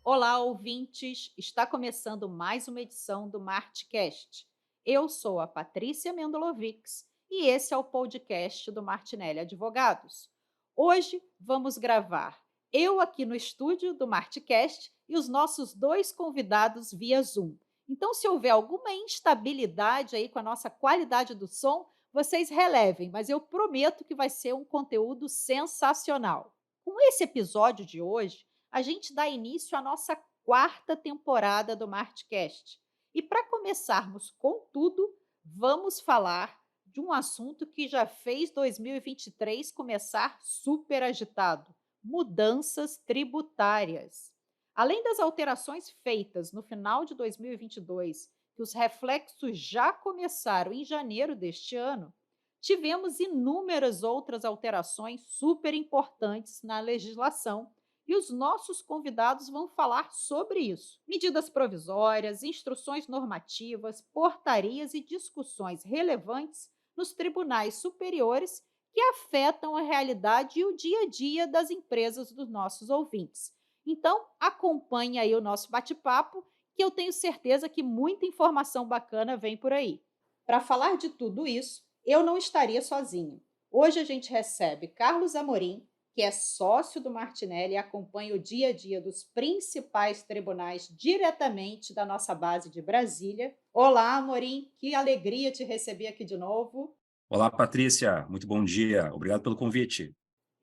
Olá, ouvintes! Está começando mais uma edição do Martcast. Eu sou a Patrícia Mendolovics e esse é o podcast do Martinelli Advogados. Hoje vamos gravar eu aqui no estúdio do Martcast e os nossos dois convidados via Zoom. Então, se houver alguma instabilidade aí com a nossa qualidade do som, vocês relevem, mas eu prometo que vai ser um conteúdo sensacional. Com esse episódio de hoje, a gente dá início à nossa quarta temporada do Martcast. E para começarmos com tudo, vamos falar de um assunto que já fez 2023 começar super agitado: mudanças tributárias. Além das alterações feitas no final de 2022, que os reflexos já começaram em janeiro deste ano, tivemos inúmeras outras alterações super importantes na legislação e os nossos convidados vão falar sobre isso. Medidas provisórias, instruções normativas, portarias e discussões relevantes nos tribunais superiores que afetam a realidade e o dia a dia das empresas dos nossos ouvintes. Então, acompanhe aí o nosso bate-papo, que eu tenho certeza que muita informação bacana vem por aí. Para falar de tudo isso, eu não estaria sozinha. Hoje a gente recebe Carlos Amorim, que é sócio do Martinelli e acompanha o dia a dia dos principais tribunais diretamente da nossa base de Brasília. Olá, Amorim, que alegria te receber aqui de novo. Olá, Patrícia. Muito bom dia. Obrigado pelo convite.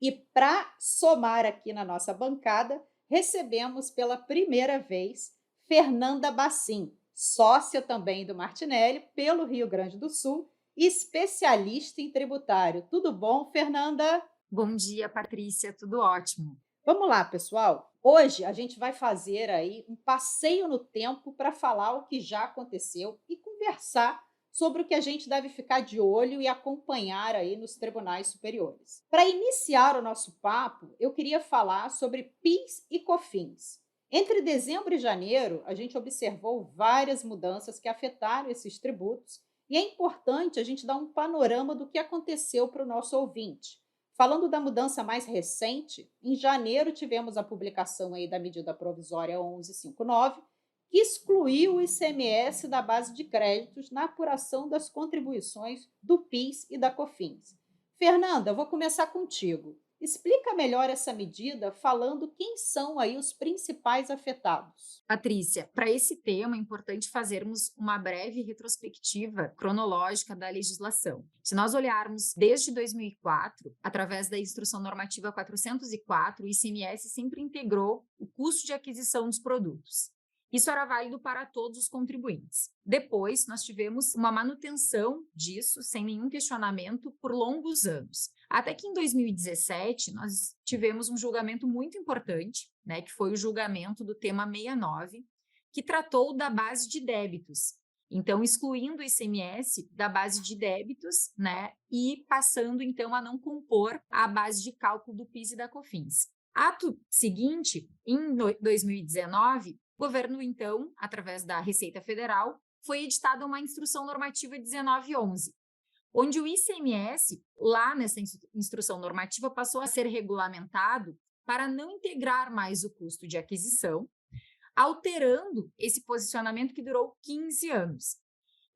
E para somar aqui na nossa bancada, recebemos pela primeira vez Fernanda Bassim, sócia também do Martinelli pelo Rio Grande do Sul, e especialista em tributário. Tudo bom, Fernanda? Bom dia, Patrícia, tudo ótimo. Vamos lá, pessoal. Hoje a gente vai fazer aí um passeio no tempo para falar o que já aconteceu e conversar sobre o que a gente deve ficar de olho e acompanhar aí nos tribunais superiores. Para iniciar o nosso papo, eu queria falar sobre PIS e COFINS. Entre dezembro e janeiro, a gente observou várias mudanças que afetaram esses tributos e é importante a gente dar um panorama do que aconteceu para o nosso ouvinte. Falando da mudança mais recente, em janeiro tivemos a publicação aí da medida provisória 1159, que excluiu o ICMS da base de créditos na apuração das contribuições do PIS e da COFINS. Fernanda, eu vou começar contigo. Explica melhor essa medida falando quem são aí os principais afetados. Patrícia, para esse tema é importante fazermos uma breve retrospectiva cronológica da legislação. Se nós olharmos desde 2004, através da Instrução Normativa 404, o ICMS sempre integrou o custo de aquisição dos produtos. Isso era válido para todos os contribuintes. Depois, nós tivemos uma manutenção disso, sem nenhum questionamento, por longos anos. Até que em 2017, nós tivemos um julgamento muito importante, né, que foi o julgamento do tema 69, que tratou da base de débitos. Então, excluindo o ICMS da base de débitos, né, e passando, então, a não compor a base de cálculo do PIS e da COFINS. Ato seguinte, em 2019, o governo, então, através da Receita Federal, foi editada uma Instrução Normativa 1911, onde o ICMS, lá nessa instrução normativa, passou a ser regulamentado para não integrar mais o custo de aquisição, alterando esse posicionamento que durou 15 anos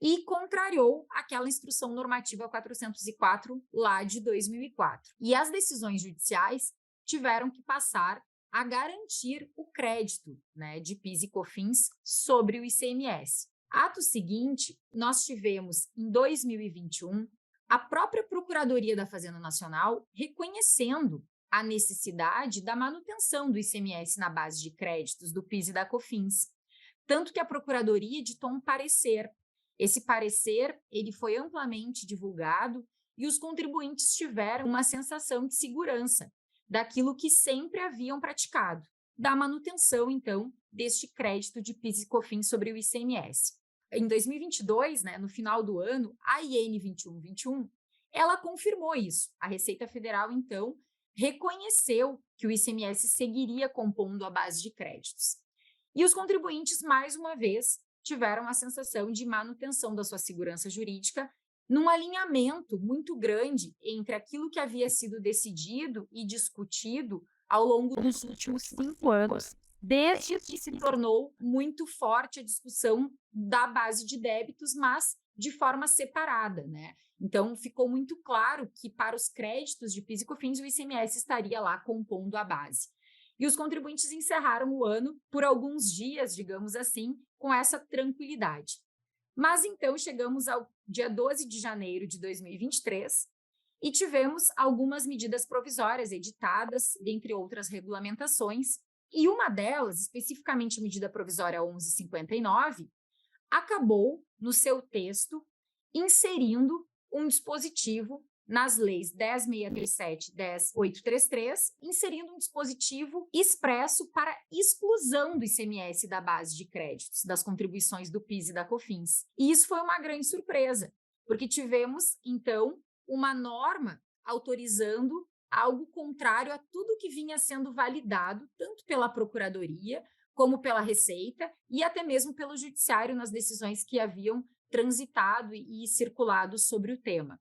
e contrariou aquela instrução normativa 404 lá de 2004. E as decisões judiciais tiveram que passar a garantir o crédito, né, de PIS e COFINS sobre o ICMS. Ato seguinte, nós tivemos, em 2021, a própria Procuradoria da Fazenda Nacional reconhecendo a necessidade da manutenção do ICMS na base de créditos do PIS e da COFINS. Tanto que a Procuradoria editou um parecer. Esse parecer ele foi amplamente divulgado e os contribuintes tiveram uma sensação de segurança daquilo que sempre haviam praticado, da manutenção, então, deste crédito de PIS e COFINS sobre o ICMS. Em 2022, né, no final do ano, a IN 2121, ela confirmou isso. A Receita Federal, então, reconheceu que o ICMS seguiria compondo a base de créditos. E os contribuintes, mais uma vez, tiveram a sensação de manutenção da sua segurança jurídica num alinhamento muito grande entre aquilo que havia sido decidido e discutido ao longo dos últimos 5 anos desde que se tornou muito forte a discussão da base de débitos, mas de forma separada, né? Então, ficou muito claro que para os créditos de PIS e COFINS, o ICMS estaria lá compondo a base. E os contribuintes encerraram o ano por alguns dias, digamos assim, com essa tranquilidade. Mas então chegamos ao dia 12 de janeiro de 2023 e tivemos algumas medidas provisórias editadas, dentre outras regulamentações, e uma delas, especificamente a medida provisória 1159, acabou, no seu texto, inserindo um dispositivo nas leis 10.637 e 10.833, inserindo um dispositivo expresso para exclusão do ICMS da base de créditos, das contribuições do PIS e da COFINS. E isso foi uma grande surpresa, porque tivemos, então, uma norma autorizando algo contrário a tudo que vinha sendo validado, tanto pela Procuradoria, como pela Receita e até mesmo pelo Judiciário nas decisões que haviam transitado e circulado sobre o tema.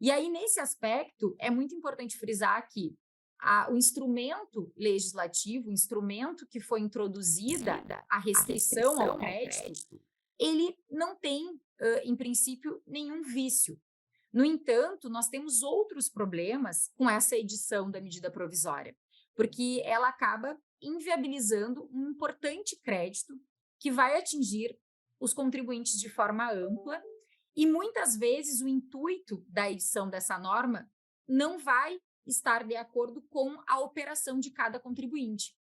E aí, nesse aspecto, é muito importante frisar que o instrumento legislativo, o instrumento que foi introduzida, a restrição ao crédito, ele não tem, em princípio, nenhum vício. No entanto, nós temos outros problemas com essa edição da medida provisória, porque ela acaba inviabilizando um importante crédito que vai atingir os contribuintes de forma ampla e muitas vezes o intuito da edição dessa norma não vai estar de acordo com a operação de cada contribuinte,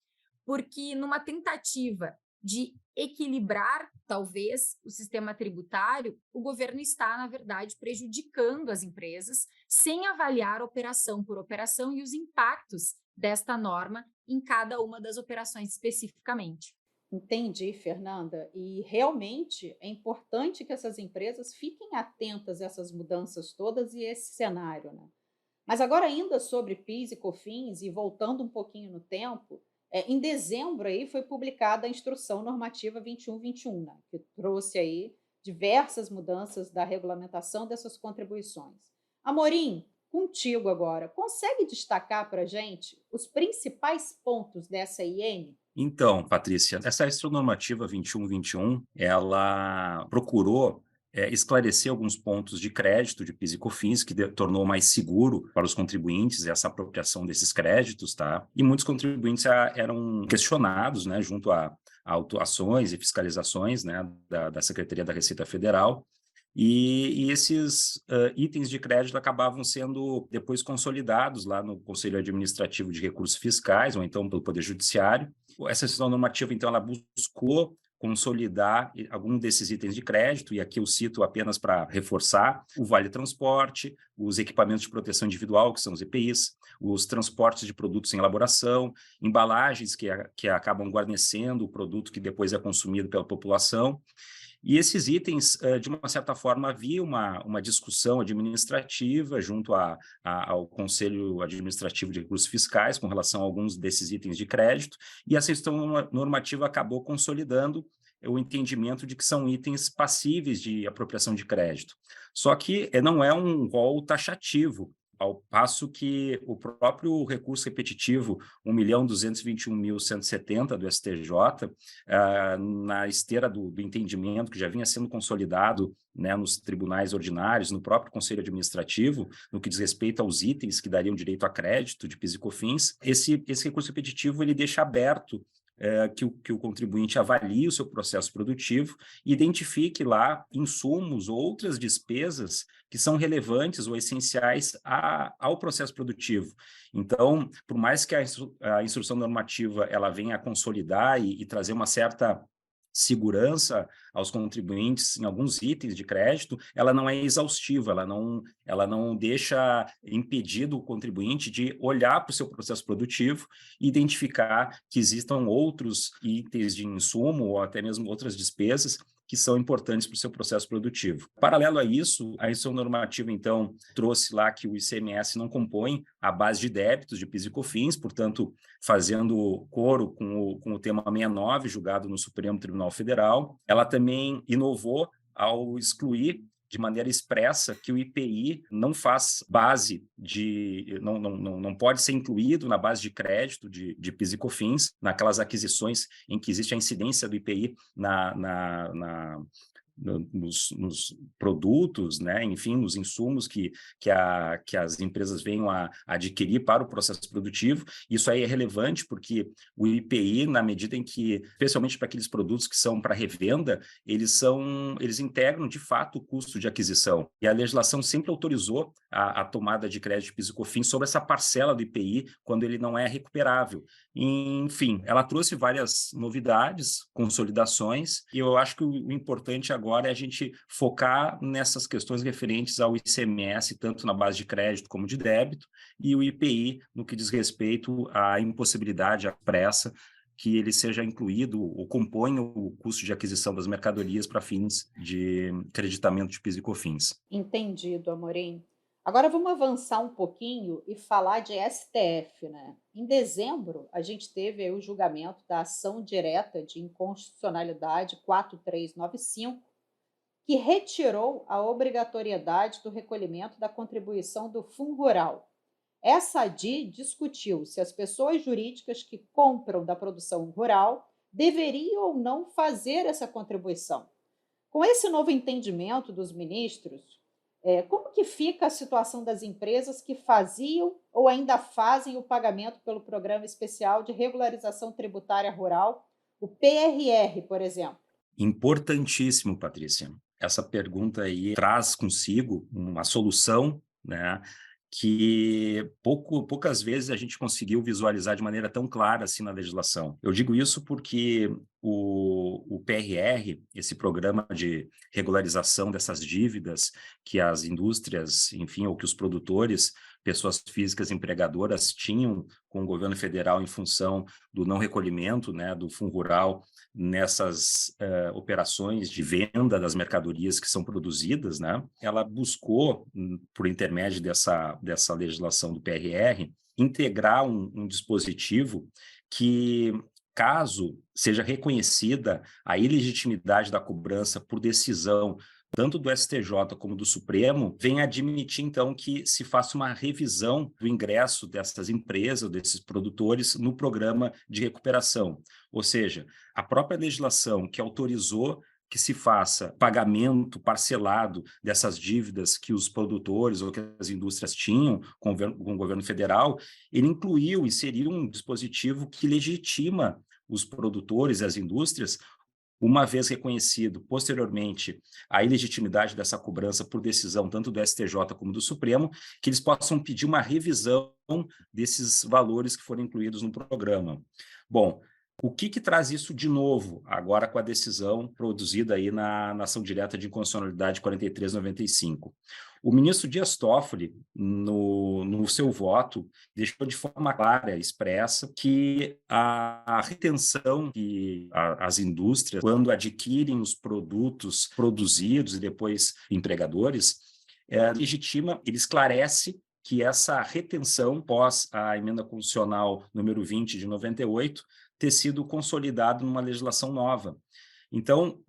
porque numa tentativa de equilibrar, talvez, o sistema tributário, o governo está, na verdade, prejudicando as empresas sem avaliar operação por operação e os impactos desta norma em cada uma das operações especificamente. Entendi, Fernanda. E realmente é importante que essas empresas fiquem atentas a essas mudanças todas e esse cenário, né? Mas agora ainda sobre PIS e COFINS e voltando um pouquinho no tempo, em dezembro aí foi publicada a Instrução Normativa 2121, né, que trouxe aí diversas mudanças da regulamentação dessas contribuições. Amorim, contigo agora, consegue destacar para a gente os principais pontos dessa IN? Então, Patrícia, essa Extranormativa 2121, ela procurou esclarecer alguns pontos de crédito de PIS e COFINS, que tornou mais seguro para os contribuintes essa apropriação desses créditos, tá? E muitos contribuintes eram questionados, né, junto a autuações e fiscalizações, né, da Secretaria da Receita Federal, e esses itens de crédito acabavam sendo depois consolidados lá no Conselho Administrativo de Recursos Fiscais, ou então pelo Poder Judiciário. Essa decisão normativa, então, ela buscou consolidar algum desses itens de crédito, e aqui eu cito apenas para reforçar: o Vale Transporte, os equipamentos de proteção individual, que são os EPIs, os transportes de produtos em elaboração, embalagens que acabam guarnecendo o produto que depois é consumido pela população. E esses itens, de uma certa forma, havia uma discussão administrativa junto ao Conselho Administrativo de Recursos Fiscais com relação a alguns desses itens de crédito, e essa questão normativa acabou consolidando o entendimento de que são itens passíveis de apropriação de crédito. Só que não é um rol taxativo, ao passo que o próprio recurso repetitivo 1.221.170 do STJ, na esteira do entendimento que já vinha sendo consolidado, né, nos tribunais ordinários, no próprio Conselho Administrativo, no que diz respeito aos itens que dariam direito a crédito de PIS e COFINS, esse recurso repetitivo ele deixa aberto que o contribuinte avalie o seu processo produtivo e identifique lá insumos ou outras despesas que são relevantes ou essenciais ao processo produtivo. Então, por mais que a instrução normativa ela venha a consolidar e trazer uma certa segurança aos contribuintes em alguns itens de crédito, ela não é exaustiva, ela não deixa impedido o contribuinte de olhar para o seu processo produtivo e identificar que existam outros itens de insumo ou até mesmo outras despesas que são importantes para o seu processo produtivo. Paralelo a isso, a instrução normativa, então, trouxe lá que o ICMS não compõe a base de débitos de PIS e COFINS, portanto, fazendo coro com o tema 69, julgado no Supremo Tribunal Federal. Ela também inovou ao excluir de maneira expressa que o IPI não faz base de, não pode ser incluído na base de crédito de PIS e COFINS, naquelas aquisições em que existe a incidência do IPI nos produtos, né? Enfim, nos insumos que as empresas venham a adquirir para o processo produtivo. Isso aí é relevante porque o IPI, na medida em que, especialmente para aqueles produtos que são para revenda, eles integram, de fato, o custo de aquisição. E a legislação sempre autorizou a tomada de crédito de PIS e COFINS sobre essa parcela do IPI quando ele não é recuperável. Enfim, ela trouxe várias novidades, consolidações, e eu acho que o importante agora é a gente focar nessas questões referentes ao ICMS, tanto na base de crédito como de débito, e o IPI, no que diz respeito à impossibilidade expressa que ele seja incluído ou componha o custo de aquisição das mercadorias para fins de creditamento de PIS e COFINS. Entendido, Amorim. Agora vamos avançar um pouquinho e falar de STF, né? Em dezembro, a gente teve aí o julgamento da ação direta de inconstitucionalidade 4395, que retirou a obrigatoriedade do recolhimento da contribuição do Fundo Rural. Essa ADI discutiu se as pessoas jurídicas que compram da produção rural deveriam ou não fazer essa contribuição. Com esse novo entendimento dos ministros, como que fica a situação das empresas que faziam ou ainda fazem o pagamento pelo Programa Especial de Regularização Tributária Rural, o PRR, por exemplo? Importantíssimo, Patrícia. Essa pergunta aí traz consigo uma solução, né, que poucas vezes a gente conseguiu visualizar de maneira tão clara assim na legislação. Eu digo isso porque o PRR, esse programa de regularização dessas dívidas que as indústrias, enfim, ou que os produtores, pessoas físicas empregadoras tinham com o governo federal em função do não recolhimento, né, do Fundo Rural nessas operações de venda das mercadorias que são produzidas, né? Ela buscou, por intermédio dessa legislação do PRR, integrar um dispositivo que, caso seja reconhecida a ilegitimidade da cobrança por decisão tanto do STJ como do Supremo, vem admitir, então, que se faça uma revisão do ingresso dessas empresas, desses produtores, no programa de recuperação. Ou seja, a própria legislação que autorizou que se faça pagamento parcelado dessas dívidas que os produtores ou que as indústrias tinham com o governo federal, ele inseriu um dispositivo que legitima os produtores e as indústrias, uma vez reconhecido posteriormente a ilegitimidade dessa cobrança por decisão tanto do STJ como do Supremo, que eles possam pedir uma revisão desses valores que foram incluídos no programa. Bom, o que traz isso de novo, agora com a decisão produzida aí na ação direta de inconstitucionalidade 4395? O ministro Dias Toffoli, no seu voto, deixou de forma clara, expressa, que a retenção que as indústrias, quando adquirem os produtos produzidos e depois empregadores, legitima, ele esclarece que essa retenção, pós a emenda constitucional número 20 de 98, ter sido consolidado numa legislação nova. Então,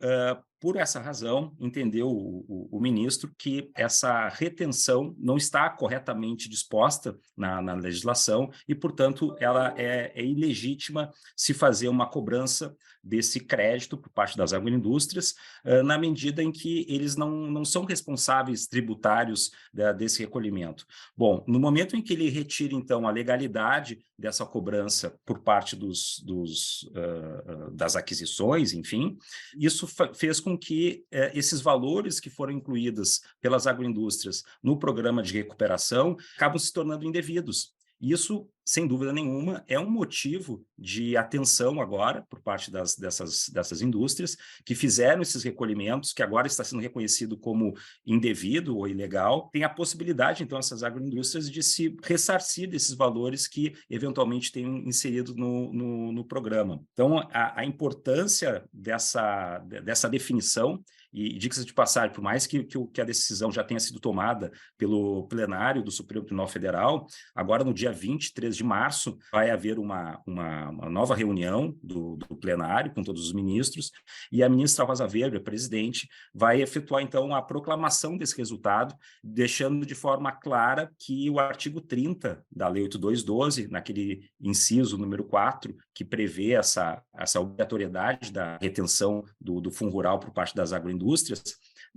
por essa razão, entendeu o ministro que essa retenção não está corretamente disposta na legislação e, portanto, ela é ilegítima se fazer uma cobrança desse crédito por parte das agroindústrias, na medida em que eles não são responsáveis tributários desse recolhimento. Bom, no momento em que ele retira, então, a legalidade dessa cobrança por parte das aquisições, enfim, isso fez com que esses valores que foram incluídos pelas agroindústrias no programa de recuperação acabam se tornando indevidos. Isso, sem dúvida nenhuma, é um motivo de atenção agora por parte dessas indústrias que fizeram esses recolhimentos, que agora está sendo reconhecido como indevido ou ilegal. Tem a possibilidade, então, essas agroindústrias de se ressarcir desses valores que, eventualmente, tenham inserido no programa. Então, a importância dessa definição, E diga-se de passagem, por mais que a decisão já tenha sido tomada pelo plenário do Supremo Tribunal Federal, agora no dia 23 de março vai haver uma nova reunião do plenário com todos os ministros, e a ministra Rosa Weber, presidente, vai efetuar então a proclamação desse resultado, deixando de forma clara que o artigo 30 da Lei 8212, naquele inciso número 4, que prevê essa obrigatoriedade da retenção do fundo rural por parte das agroindústrias,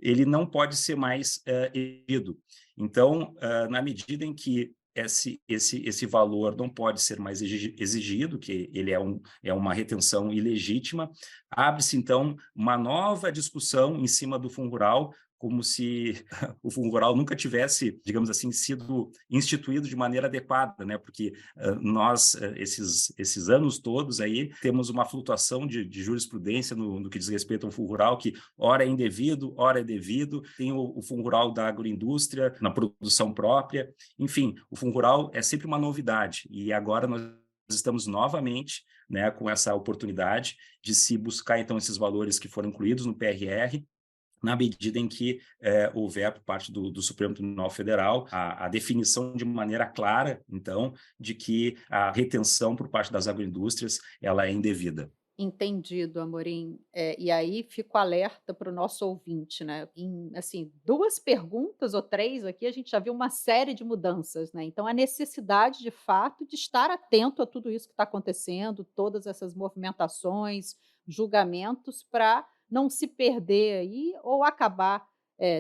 ele não pode ser mais exigido. Então, na medida em que esse valor não pode ser mais exigido, que ele é uma retenção ilegítima, abre-se, então, uma nova discussão em cima do fundo rural, como se o fundo rural nunca tivesse, digamos assim, sido instituído de maneira adequada, né? Porque nós, esses anos todos aí, temos uma flutuação de jurisprudência no que diz respeito ao fundo rural, que ora é indevido, ora é devido, tem o fundo rural da agroindústria, na produção própria, enfim, o fundo rural é sempre uma novidade, e agora nós estamos novamente, né, com essa oportunidade de se buscar, então, esses valores que foram incluídos no PRR, na medida em que houver, por parte do Supremo Tribunal Federal, a definição de maneira clara, então, de que a retenção por parte das agroindústrias ela é indevida. Entendido, Amorim. E aí fico alerta para o nosso ouvinte, né? Em assim, 2 perguntas ou 3 aqui, a gente já viu uma série de mudanças, né? Então, a necessidade, de fato, de estar atento a tudo isso que está acontecendo, todas essas movimentações, julgamentos, para não se perder aí ou acabar,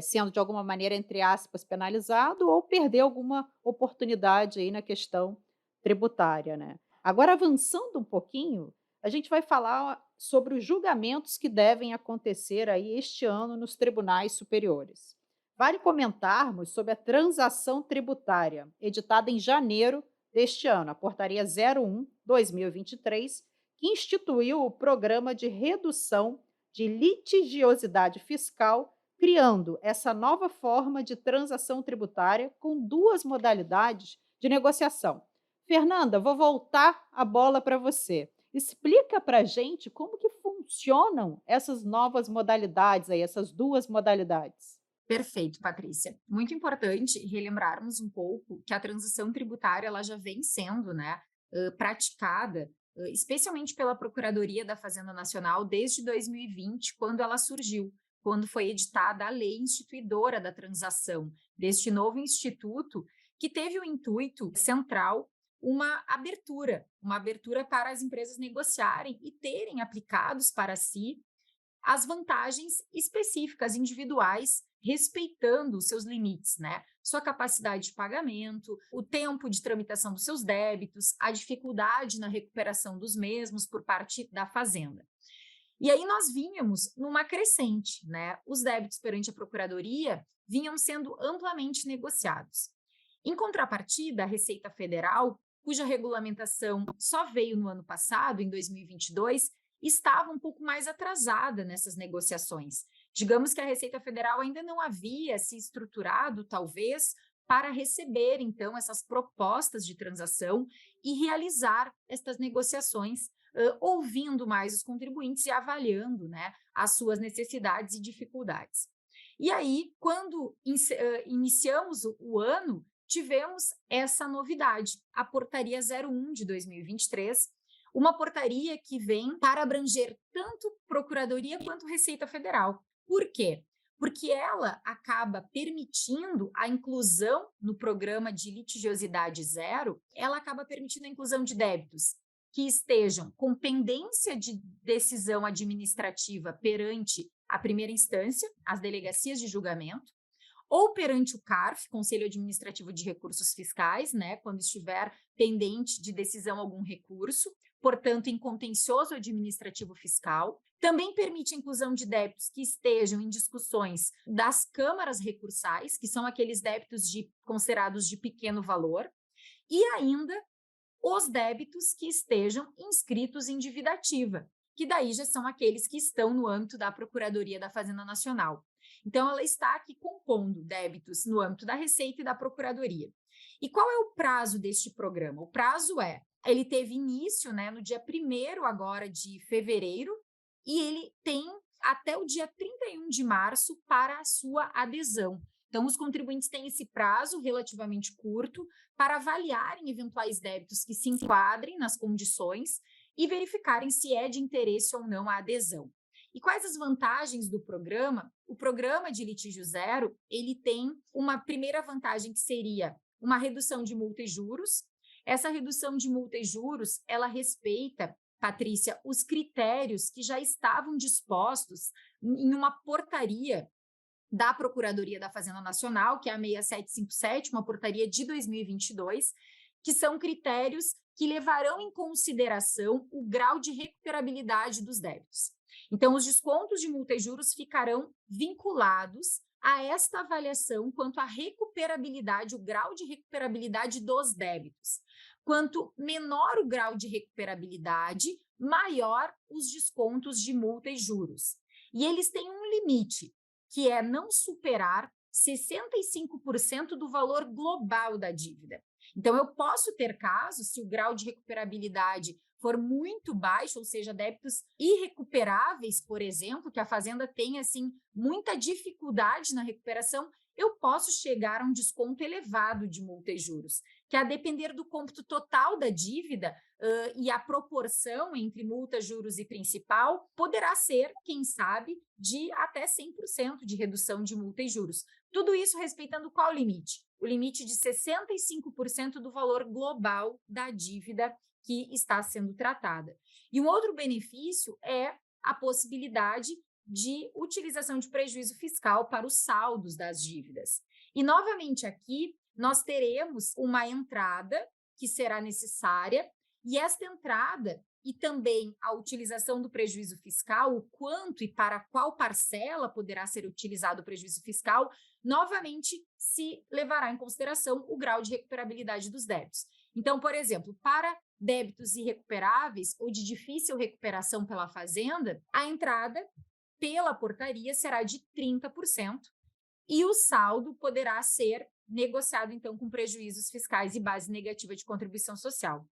sendo de alguma maneira, entre aspas, penalizado ou perder alguma oportunidade aí na questão tributária, né? Agora, avançando um pouquinho, a gente vai falar sobre os julgamentos que devem acontecer aí este ano nos tribunais superiores. Vale comentarmos sobre a transação tributária, editada em janeiro deste ano, a Portaria 01/2023, que instituiu o Programa de Redução de Litigiosidade Fiscal, criando essa nova forma de transação tributária com 2 modalidades de negociação. Fernanda, vou voltar a bola para você. Explica para a gente como que funcionam essas novas modalidades aí, essas 2 modalidades. Perfeito, Patrícia. Muito importante relembrarmos um pouco que a transição tributária ela já vem sendo, né, praticada, especialmente pela Procuradoria da Fazenda Nacional desde 2020, quando ela surgiu, quando foi editada a lei instituidora da transação, deste novo instituto que teve o intuito central uma abertura para as empresas negociarem e terem aplicados para si as vantagens específicas, individuais, respeitando os seus limites, né? Sua capacidade de pagamento, o tempo de tramitação dos seus débitos, a dificuldade na recuperação dos mesmos por parte da Fazenda. E aí nós vínhamos numa crescente, né? Os débitos perante a Procuradoria vinham sendo amplamente negociados. Em contrapartida, a Receita Federal, cuja regulamentação só veio no ano passado, em 2022, estava um pouco mais atrasada nessas negociações. Digamos que a Receita Federal ainda não havia se estruturado, talvez, para receber, então, essas propostas de transação e realizar estas negociações, ouvindo mais os contribuintes e avaliando, né, as suas necessidades e dificuldades. E aí, quando iniciamos o ano, tivemos essa novidade, a Portaria 01 de 2023, uma portaria que vem para abranger tanto Procuradoria quanto Receita Federal. Por quê? Porque ela acaba permitindo a inclusão no programa de litigiosidade zero, ela acaba permitindo a inclusão de débitos que estejam com pendência de decisão administrativa perante a primeira instância, as delegacias de julgamento, ou perante o CARF, Conselho Administrativo de Recursos Fiscais, né, quando estiver pendente de decisão algum recurso, portanto, em contencioso administrativo fiscal. Também permite a inclusão de débitos que estejam em discussões das câmaras recursais, que são aqueles débitos considerados de pequeno valor, e ainda os débitos que estejam inscritos em dívida ativa, que daí já são aqueles que estão no âmbito da Procuradoria da Fazenda Nacional. Então, ela está aqui compondo débitos no âmbito da Receita e da Procuradoria. E qual é o prazo deste programa? O prazo ele teve início, né, no dia 1º agora de fevereiro, e ele tem até o dia 31 de março para a sua adesão. Então, os contribuintes têm esse prazo relativamente curto para avaliarem eventuais débitos que se enquadrem nas condições e verificarem se é de interesse ou não a adesão. E quais as vantagens do programa? O programa de litígio zero, ele tem uma primeira vantagem que seria uma redução de multa e juros. Essa redução de multa e juros, ela respeita, Patrícia, os critérios que já estavam dispostos em uma portaria da Procuradoria da Fazenda Nacional, que é a 6757, uma portaria de 2022, que são critérios que levarão em consideração o grau de recuperabilidade dos débitos. Então, os descontos de multa e juros ficarão vinculados a esta avaliação quanto à recuperabilidade, o grau de recuperabilidade dos débitos. Quanto menor o grau de recuperabilidade, maior os descontos de multa e juros. E eles têm um limite, que é não superar 65% do valor global da dívida. Então, eu posso ter casos, se o grau de recuperabilidade for muito baixo, ou seja, débitos irrecuperáveis, por exemplo, que a Fazenda tem, assim, muita dificuldade na recuperação, eu posso chegar a um desconto elevado de multa e juros, que a depender do cômputo total da dívida e a proporção entre multa, juros e principal, poderá ser, quem sabe, de até 100% de redução de multa e juros. Tudo isso respeitando qual limite? O limite de 65% do valor global da dívida que está sendo tratada. E um outro benefício é a possibilidade de utilização de prejuízo fiscal para os saldos das dívidas. E, novamente, aqui nós teremos uma entrada que será necessária, e esta entrada e também a utilização do prejuízo fiscal, o quanto e para qual parcela poderá ser utilizado o prejuízo fiscal, novamente se levará em consideração o grau de recuperabilidade dos débitos. Então, por exemplo, para débitos irrecuperáveis ou de difícil recuperação pela Fazenda, a entrada pela portaria será de 30% e o saldo poderá ser negociado, então, com prejuízos fiscais e base negativa de contribuição social.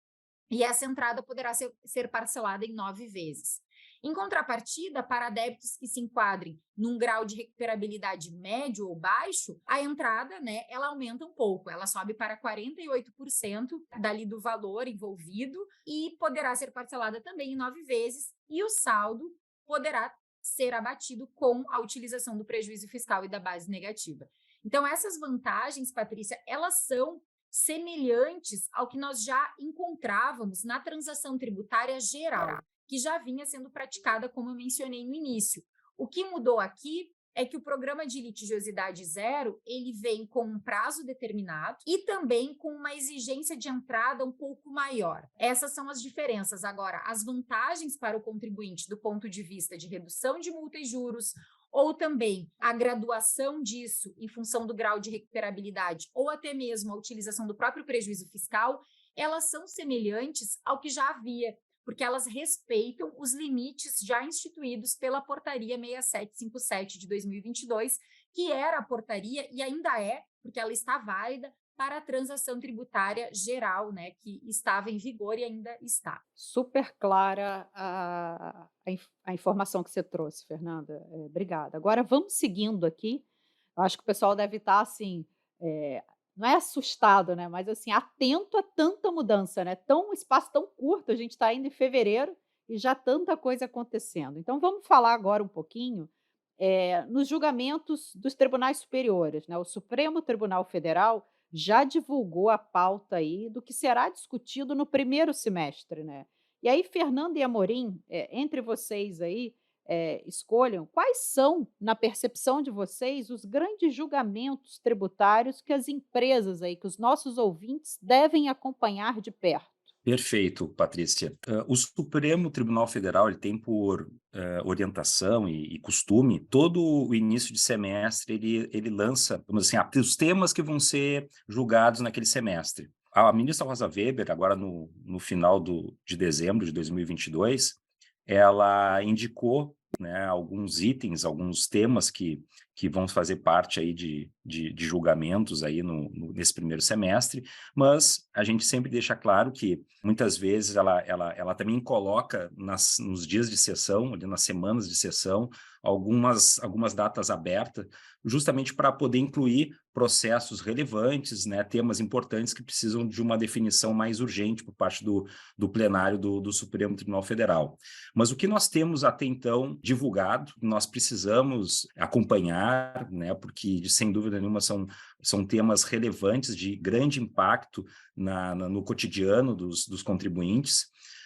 E essa entrada poderá ser parcelada em 9 vezes. Em contrapartida, para débitos que se enquadrem num grau de recuperabilidade médio ou baixo, a entrada, ela aumenta um pouco, ela sobe para 48% dali do valor envolvido e poderá ser parcelada também em 9 vezes, e o saldo poderá ser abatido com a utilização do prejuízo fiscal e da base negativa. Então, essas vantagens, Patrícia, elas são semelhantes ao que nós já encontrávamos na transação tributária geral, que já vinha sendo praticada, como eu mencionei no início. O que mudou aqui é que o programa de litigiosidade zero, ele vem com um prazo determinado e também com uma exigência de entrada um pouco maior. Essas são as diferenças. Agora, as vantagens para o contribuinte do ponto de vista de redução de multa e juros, ou também a graduação disso em função do grau de recuperabilidade, ou até mesmo a utilização do próprio prejuízo fiscal, elas são semelhantes ao que já havia, porque elas respeitam os limites já instituídos pela Portaria 6757 de 2022, que era a portaria e ainda é, porque ela está válida, para a transação tributária geral, que estava em vigor e ainda está. Super clara a informação que você trouxe, Fernanda. Obrigada. Agora vamos seguindo aqui. Eu acho que o pessoal deve estar assim, não é assustado, né? Mas assim, atento a tanta mudança, né? Um espaço tão curto, a gente está ainda em fevereiro e já tanta coisa acontecendo. Então vamos falar agora um pouquinho nos julgamentos dos tribunais superiores, né? O Supremo Tribunal Federal já divulgou a pauta aí do que será discutido no primeiro semestre, né? E aí, Fernanda e Amorim, entre vocês aí, escolham quais são, na percepção de vocês, os grandes julgamentos tributários que as empresas aí, que os nossos ouvintes devem acompanhar de perto. Perfeito, Patrícia. O Supremo Tribunal Federal ele tem por orientação e costume, todo o início de semestre ele lança, vamos dizer assim, os temas que vão ser julgados naquele semestre. A ministra Rosa Weber, agora no final de dezembro de 2022, ela indicou né, alguns itens, alguns temas que vão fazer parte aí de julgamentos aí nesse primeiro semestre, mas a gente sempre deixa claro que muitas vezes ela também coloca nos dias de sessão, ali nas semanas de sessão, algumas datas abertas, justamente para poder incluir processos relevantes, né, temas importantes que precisam de uma definição mais urgente por parte do plenário do Supremo Tribunal Federal. Mas o que nós temos até então divulgado, nós precisamos acompanhar, né, porque, sem dúvida nenhuma, são temas relevantes de grande impacto no cotidiano dos contribuintes,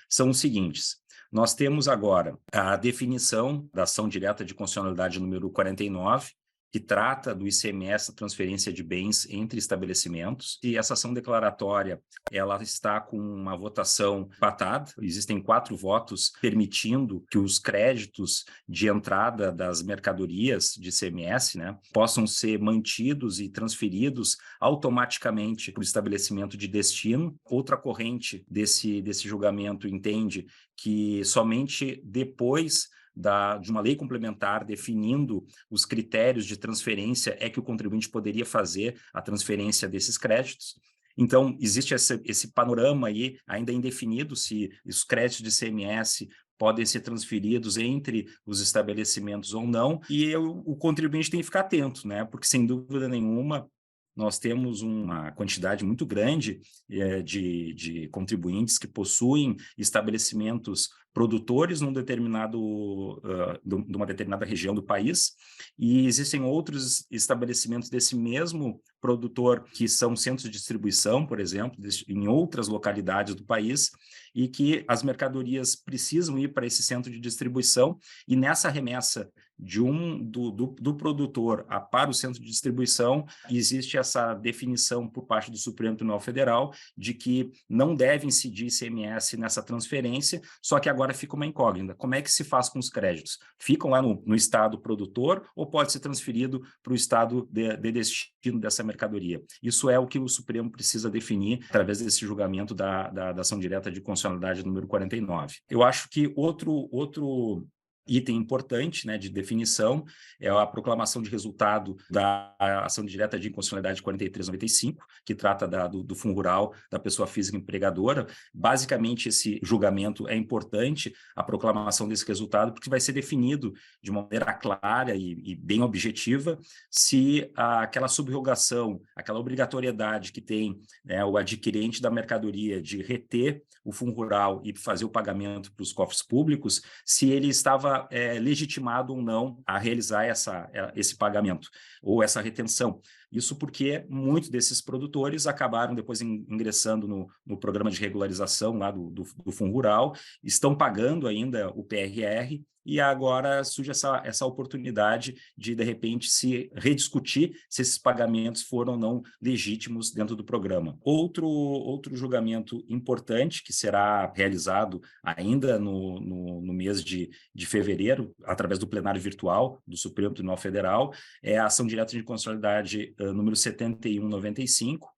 são os seguintes. Nós temos agora a definição da ação direta de constitucionalidade número 49, que trata do ICMS, da transferência de bens entre estabelecimentos, e essa ação declaratória ela está com uma votação empatada, existem 4 votos permitindo que os créditos de entrada das mercadorias de ICMS, né, possam ser mantidos e transferidos automaticamente para o estabelecimento de destino. Outra corrente desse julgamento entende que somente depois de uma lei complementar definindo os critérios de transferência é que o contribuinte poderia fazer a transferência desses créditos. Então, existe esse panorama aí ainda indefinido se os créditos de ICMS podem ser transferidos entre os estabelecimentos ou não, e o contribuinte tem que ficar atento, né? Porque, sem dúvida nenhuma, nós temos uma quantidade muito grande de contribuintes que possuem estabelecimentos produtores de uma determinada região do país, e existem outros estabelecimentos desse mesmo produtor que são centros de distribuição, por exemplo, em outras localidades do país, e que as mercadorias precisam ir para esse centro de distribuição, e nessa remessa do produtor para o centro de distribuição, existe essa definição por parte do Supremo Tribunal Federal de que não deve incidir ICMS nessa transferência, só que agora fica uma incógnita. Como é que se faz com os créditos? Ficam lá no estado produtor ou pode ser transferido para o estado de destino dessa mercadoria? Isso é o que o Supremo precisa definir através desse julgamento da ação direta de constitucionalidade número 49. Eu acho que outro item importante, né, de definição é a proclamação de resultado da ação direta de inconstitucionalidade 4395, que trata do fundo rural da pessoa física empregadora. Basicamente, esse julgamento é importante, a proclamação desse resultado, porque vai ser definido de uma maneira clara e bem objetiva se aquela subrogação, aquela obrigatoriedade que tem, né, o adquirente da mercadoria de reter o fundo rural e fazer o pagamento para os cofres públicos, se ele estava legitimado ou não a realizar esse pagamento ou essa retenção. Isso porque muitos desses produtores acabaram depois ingressando no programa de regularização lá do Fundo Rural, estão pagando ainda o PRR, e agora surge essa oportunidade de repente, se rediscutir se esses pagamentos foram ou não legítimos dentro do programa. Outro julgamento importante, que será realizado ainda no mês de fevereiro, através do plenário virtual do Supremo Tribunal Federal, é a ação direta de constitucionalidade número 7195,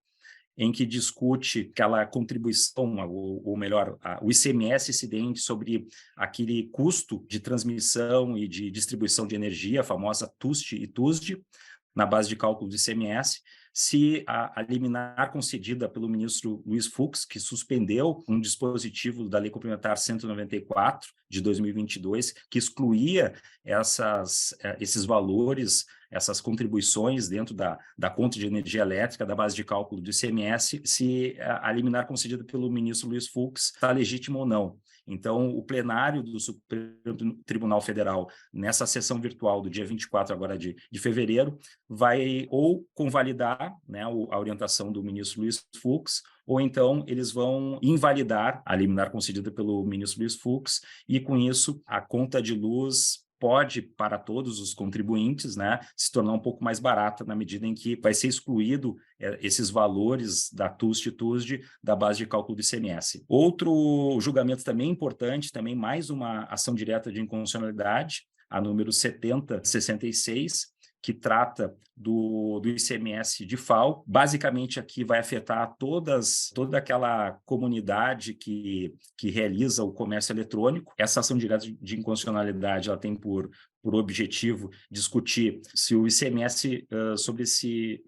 em que discute aquela contribuição, ou melhor, o ICMS incidente sobre aquele custo de transmissão e de distribuição de energia, a famosa TUST e TUSD, na base de cálculo do ICMS, se a liminar concedida pelo ministro Luiz Fux, que suspendeu um dispositivo da Lei Complementar 194 de 2022, que excluía esses valores, essas contribuições dentro da conta de energia elétrica, da base de cálculo do ICMS, se a liminar concedida pelo ministro Luiz Fux está legítima ou não. Então, o plenário do Supremo Tribunal Federal, nessa sessão virtual do dia 24 agora de fevereiro, vai ou convalidar, né, a orientação do ministro Luiz Fux, ou então eles vão invalidar a liminar concedida pelo ministro Luiz Fux, e com isso a conta de luz pode, para todos os contribuintes, né, se tornar um pouco mais barata na medida em que vai ser excluído esses valores da TUST e TUSD da base de cálculo do ICMS. Outro julgamento também importante, também mais uma ação direta de inconstitucionalidade, a número 7066, que trata do ICMS de FAO. Basicamente, aqui vai afetar toda aquela comunidade que realiza o comércio eletrônico. Essa ação direta de inconstitucionalidade ela tem por objetivo discutir se o ICMS sobre esse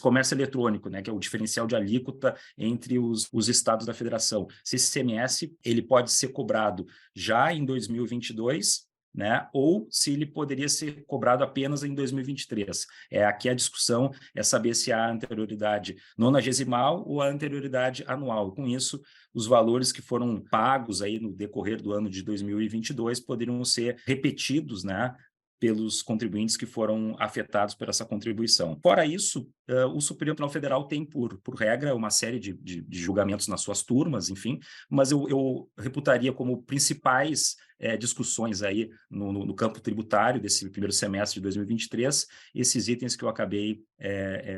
comércio eletrônico, né, que é o diferencial de alíquota entre os estados da federação. Se esse ICMS ele pode ser cobrado já em 2022, né, ou se ele poderia ser cobrado apenas em 2023. Aqui a discussão é saber se há anterioridade nonagesimal ou a anterioridade anual. Com isso, os valores que foram pagos aí no decorrer do ano de 2022 poderiam ser repetidos, né, pelos contribuintes que foram afetados por essa contribuição. Fora isso, o Supremo Tribunal Federal tem, por regra, uma série de julgamentos nas suas turmas, enfim, mas eu reputaria como principais discussões aí no campo tributário desse primeiro semestre de 2023, esses itens que eu acabei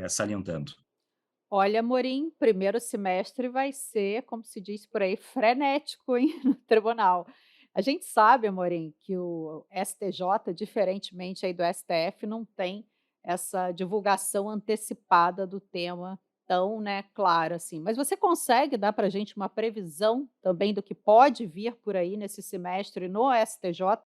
salientando. Olha, Amorim, primeiro semestre vai ser, como se diz por aí, frenético, hein, no tribunal. A gente sabe, Amorim, que o STJ, diferentemente aí do STF, não tem essa divulgação antecipada do tema tão, né, clara assim. Mas você consegue dar para a gente uma previsão também do que pode vir por aí nesse semestre no STJ?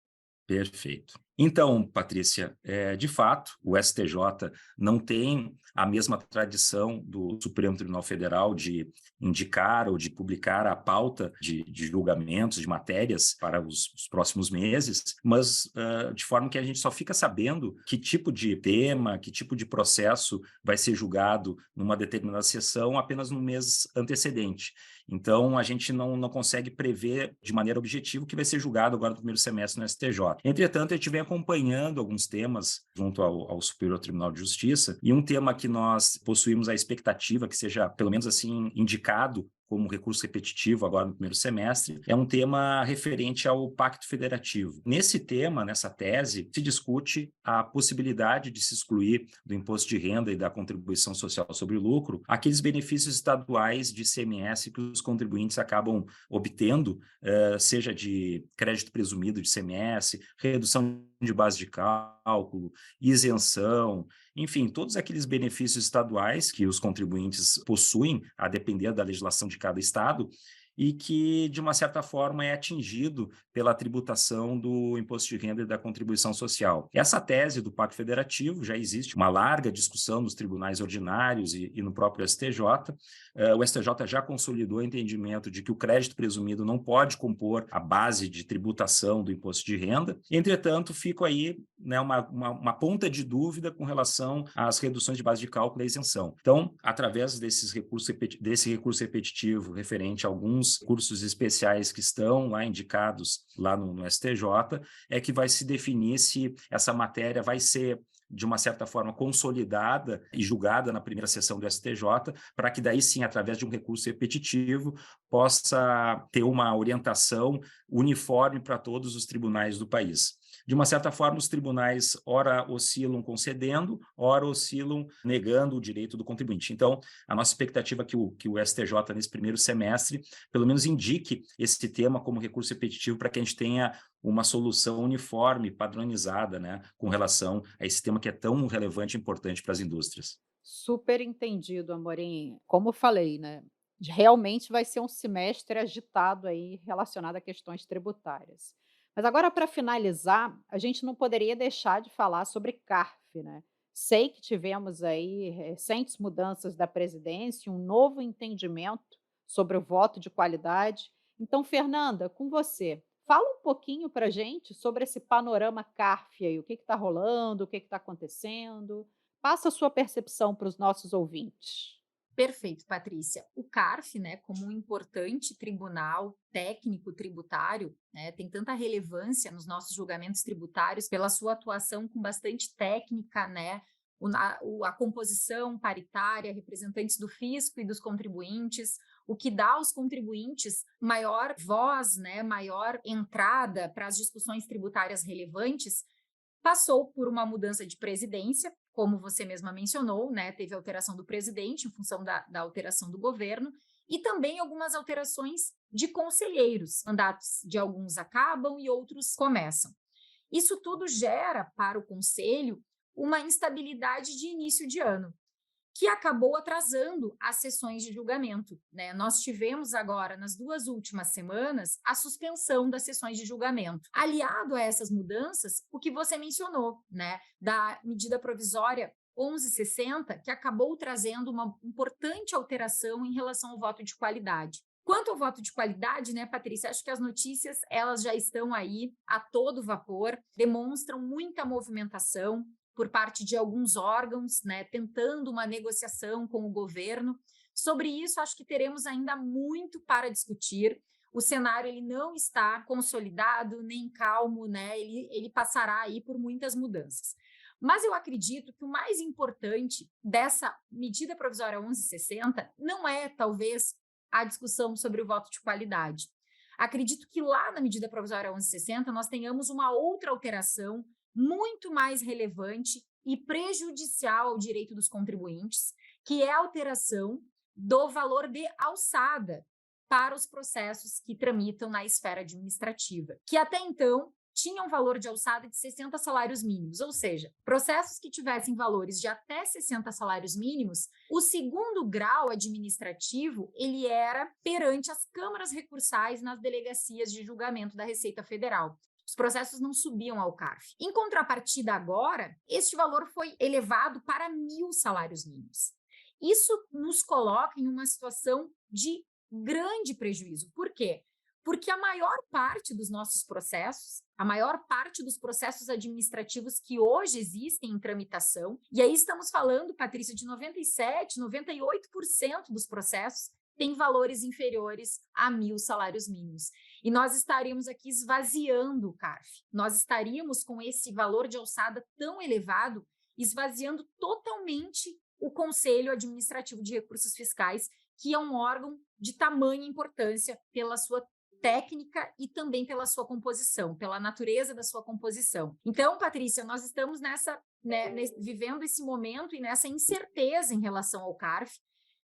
Perfeito. Então, Patrícia, de fato, o STJ não tem a mesma tradição do Supremo Tribunal Federal de indicar ou de publicar a pauta de julgamentos, de matérias para os próximos meses, mas de forma que a gente só fica sabendo que tipo de tema, que tipo de processo vai ser julgado numa determinada sessão apenas no mês antecedente. Então, a gente não consegue prever de maneira objetiva o que vai ser julgado agora no primeiro semestre no STJ. Entretanto, a gente vem acompanhando alguns temas junto ao Superior Tribunal de Justiça, e um tema que nós possuímos a expectativa que seja, pelo menos assim, indicado como recurso repetitivo agora no primeiro semestre, é um tema referente ao Pacto Federativo. Nesse tema, nessa tese, se discute a possibilidade de se excluir do imposto de renda e da contribuição social sobre o lucro aqueles benefícios estaduais de ICMS que os contribuintes acabam obtendo, seja de crédito presumido de ICMS, redução de base de cálculo, isenção, enfim, todos aqueles benefícios estaduais que os contribuintes possuem, a depender da legislação de cada estado, e que, de uma certa forma, é atingido pela tributação do imposto de renda e da contribuição social. Essa tese do Pacto Federativo já existe uma larga discussão nos tribunais ordinários e no próprio STJ. O STJ já consolidou o entendimento de que o crédito presumido não pode compor a base de tributação do imposto de renda. Entretanto, fica aí, né, uma ponta de dúvida com relação às reduções de base de cálculo e isenção. Então, através desse recurso repetitivo referente a alguns cursos especiais que estão lá indicados lá no STJ, é que vai se definir se essa matéria vai ser, de uma certa forma, consolidada e julgada na primeira sessão do STJ, para que daí sim, através de um recurso repetitivo, possa ter uma orientação uniforme para todos os tribunais do país. De uma certa forma, os tribunais ora oscilam concedendo, ora oscilam negando o direito do contribuinte. Então, a nossa expectativa é que o STJ, nesse primeiro semestre, pelo menos indique esse tema como recurso repetitivo para que a gente tenha uma solução uniforme, padronizada, né, com relação a esse tema que é tão relevante e importante para as indústrias. Super entendido, Amorim. Como eu falei, né, realmente vai ser um semestre agitado aí relacionado a questões tributárias. Mas agora, para finalizar, a gente não poderia deixar de falar sobre CARF, né? Sei que tivemos aí recentes mudanças da presidência, um novo entendimento sobre o voto de qualidade. Então, Fernanda, com você, fala um pouquinho para a gente sobre esse panorama CARF aí, o que está rolando, o que está acontecendo. Passa a sua percepção para os nossos ouvintes. Perfeito, Patrícia. O CARF, né, como um importante tribunal técnico tributário, né, tem tanta relevância nos nossos julgamentos tributários pela sua atuação com bastante técnica, né, a composição paritária, representantes do fisco e dos contribuintes, o que dá aos contribuintes maior voz, né, maior entrada para as discussões tributárias relevantes. Passou por uma mudança de presidência, como você mesma mencionou, né? Teve alteração do presidente em função da alteração do governo, e também algumas alterações de conselheiros. Mandatos de alguns acabam e outros começam. Isso tudo gera para o conselho uma instabilidade de início de ano, que acabou atrasando as sessões de julgamento, né? Nós tivemos agora, nas 2 últimas semanas, a suspensão das sessões de julgamento. Aliado a essas mudanças, o que você mencionou, né, da medida provisória 1160, que acabou trazendo uma importante alteração em relação ao voto de qualidade. Quanto ao voto de qualidade, né, Patrícia, acho que as notícias elas já estão aí a todo vapor, demonstram muita movimentação por parte de alguns órgãos, né, tentando uma negociação com o governo. Sobre isso, acho que teremos ainda muito para discutir. O cenário ele não está consolidado nem calmo, né? Ele passará aí por muitas mudanças. Mas eu acredito que o mais importante dessa medida provisória 1160 não é, talvez, a discussão sobre o voto de qualidade. Acredito que lá na medida provisória 1160 nós tenhamos uma outra alteração muito mais relevante e prejudicial ao direito dos contribuintes, que é a alteração do valor de alçada para os processos que tramitam na esfera administrativa, que até então tinham valor de alçada de 60 salários mínimos, ou seja, processos que tivessem valores de até 60 salários mínimos, o segundo grau administrativo, ele era perante as câmaras recursais nas delegacias de julgamento da Receita Federal. Os processos não subiam ao CARF. Em contrapartida, agora, este valor foi elevado para 1.000 salários mínimos. Isso nos coloca em uma situação de grande prejuízo. Por quê? Porque a maior parte dos nossos processos, a maior parte dos processos administrativos que hoje existem em tramitação, e aí estamos falando, Patrícia, de 97%, 98% dos processos têm valores inferiores a 1.000 salários mínimos. E nós estaríamos aqui esvaziando o CARF. Nós estaríamos com esse valor de alçada tão elevado, esvaziando totalmente o Conselho Administrativo de Recursos Fiscais, que é um órgão de tamanha importância pela sua técnica e também pela sua composição, pela natureza da sua composição. Então, Patrícia, nós estamos vivendo esse momento e nessa incerteza em relação ao CARF,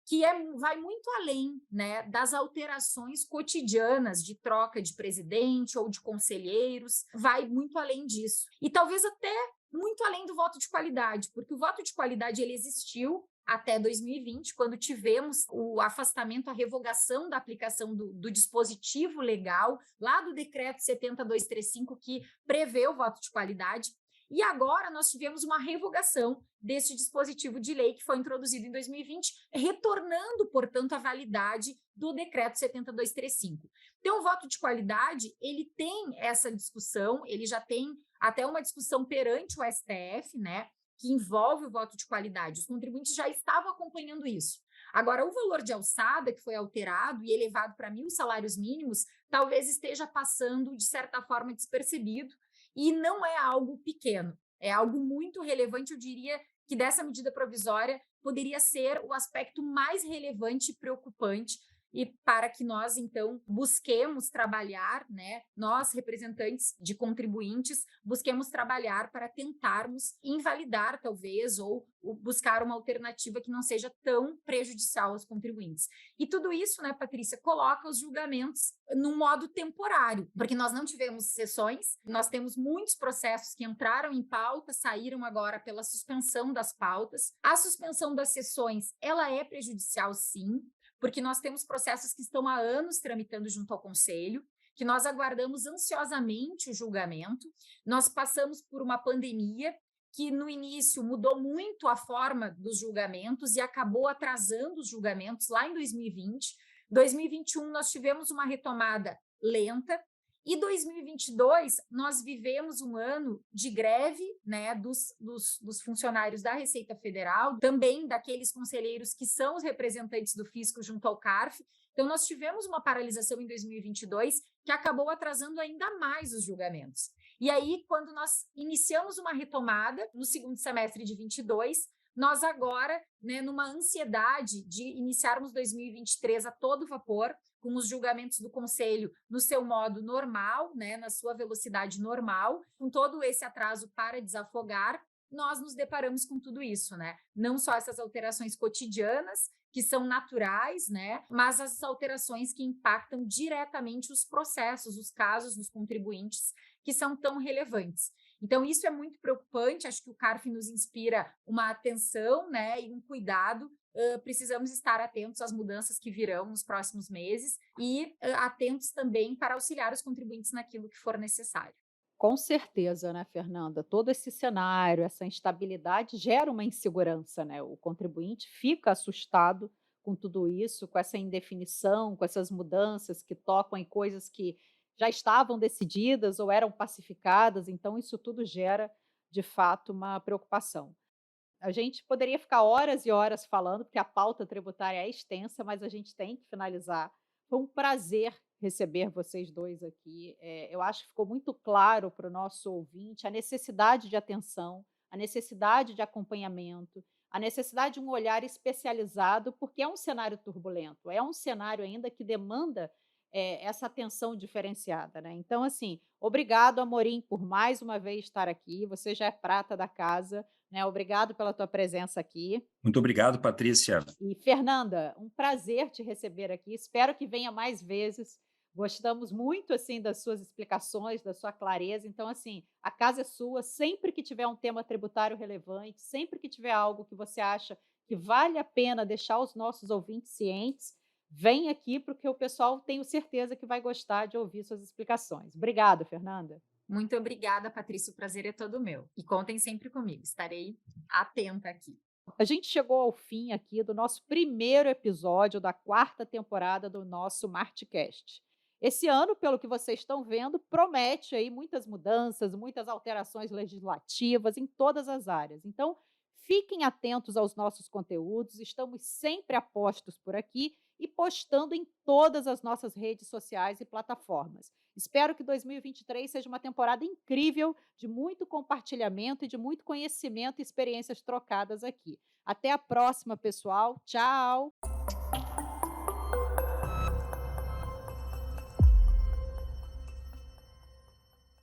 que vai muito além, né, das alterações cotidianas de troca de presidente ou de conselheiros, vai muito além disso. E talvez até muito além do voto de qualidade, porque o voto de qualidade ele existiu até 2020, quando tivemos o afastamento, a revogação da aplicação do dispositivo legal, lá do decreto 70235, que prevê o voto de qualidade. E agora nós tivemos uma revogação desse dispositivo de lei que foi introduzido em 2020, retornando, portanto, a validade do decreto 70235. Então, o voto de qualidade, ele tem essa discussão, ele já tem até uma discussão perante o STF, né, que envolve o voto de qualidade. Os contribuintes já estavam acompanhando isso. Agora, o valor de alçada que foi alterado e elevado para 1.000 salários mínimos, talvez esteja passando, de certa forma, despercebido, e não é algo pequeno, é algo muito relevante. Eu diria que dessa medida provisória poderia ser o aspecto mais relevante e preocupante, e para que nós, então, busquemos trabalhar, né, nós, representantes de contribuintes, busquemos trabalhar para tentarmos invalidar, talvez, ou buscar uma alternativa que não seja tão prejudicial aos contribuintes. E tudo isso, né, Patrícia, coloca os julgamentos num modo temporário, porque nós não tivemos sessões, nós temos muitos processos que entraram em pauta, saíram agora pela suspensão das pautas. A suspensão das sessões, ela é prejudicial, sim, porque nós temos processos que estão há anos tramitando junto ao Conselho, que nós aguardamos ansiosamente o julgamento. Nós passamos por uma pandemia que, no início, mudou muito a forma dos julgamentos e acabou atrasando os julgamentos lá em 2020. 2021, nós tivemos uma retomada lenta, e 2022, nós vivemos um ano de greve, né, dos funcionários da Receita Federal, também daqueles conselheiros que são os representantes do fisco junto ao CARF. Então, nós tivemos uma paralisação em 2022 que acabou atrasando ainda mais os julgamentos. E aí, quando nós iniciamos uma retomada no segundo semestre de 22, nós agora, né, numa ansiedade de iniciarmos 2023 a todo vapor, com os julgamentos do Conselho no seu modo normal, né, na sua velocidade normal, com todo esse atraso para desafogar, nós nos deparamos com tudo isso, né? Não só essas alterações cotidianas, que são naturais, né, mas as alterações que impactam diretamente os processos, os casos dos contribuintes, que são tão relevantes. Então, isso é muito preocupante. Acho que o CARF nos inspira uma atenção, né, e um cuidado. Precisamos estar atentos às mudanças que virão nos próximos meses e atentos também para auxiliar os contribuintes naquilo que for necessário. Com certeza, né, Fernanda? Todo esse cenário, essa instabilidade gera uma insegurança, né? O contribuinte fica assustado com tudo isso, com essa indefinição, com essas mudanças que tocam em coisas que já estavam decididas ou eram pacificadas, então isso tudo gera, de fato, uma preocupação. A gente poderia ficar horas e horas falando, porque a pauta tributária é extensa, mas a gente tem que finalizar. Foi um prazer receber vocês dois aqui. Eu acho que ficou muito claro para o nosso ouvinte a necessidade de atenção, a necessidade de acompanhamento, a necessidade de um olhar especializado, porque é um cenário turbulento, é um cenário ainda que demanda essa atenção diferenciada, né? Então, assim, obrigado, Amorim, por mais uma vez estar aqui. Você já é prata da casa, né? Obrigado pela tua presença aqui. Muito obrigado, Patrícia. E Fernanda, um prazer te receber aqui. Espero que venha mais vezes. Gostamos muito assim das suas explicações, da sua clareza. Então, assim, a casa é sua. Sempre que tiver um tema tributário relevante, sempre que tiver algo que você acha que vale a pena deixar os nossos ouvintes cientes, vem aqui, porque o pessoal tenho certeza que vai gostar de ouvir suas explicações. Obrigada, Fernanda. Muito obrigada, Patrícia. O prazer é todo meu. E contem sempre comigo. Estarei atenta aqui. A gente chegou ao fim aqui do nosso primeiro episódio da quarta temporada do nosso Martcast. Esse ano, pelo que vocês estão vendo, promete aí muitas mudanças, muitas alterações legislativas em todas as áreas. Então, fiquem atentos aos nossos conteúdos, estamos sempre a postos por aqui e postando em todas as nossas redes sociais e plataformas. Espero que 2023 seja uma temporada incrível, de muito compartilhamento e de muito conhecimento e experiências trocadas aqui. Até a próxima, pessoal. Tchau!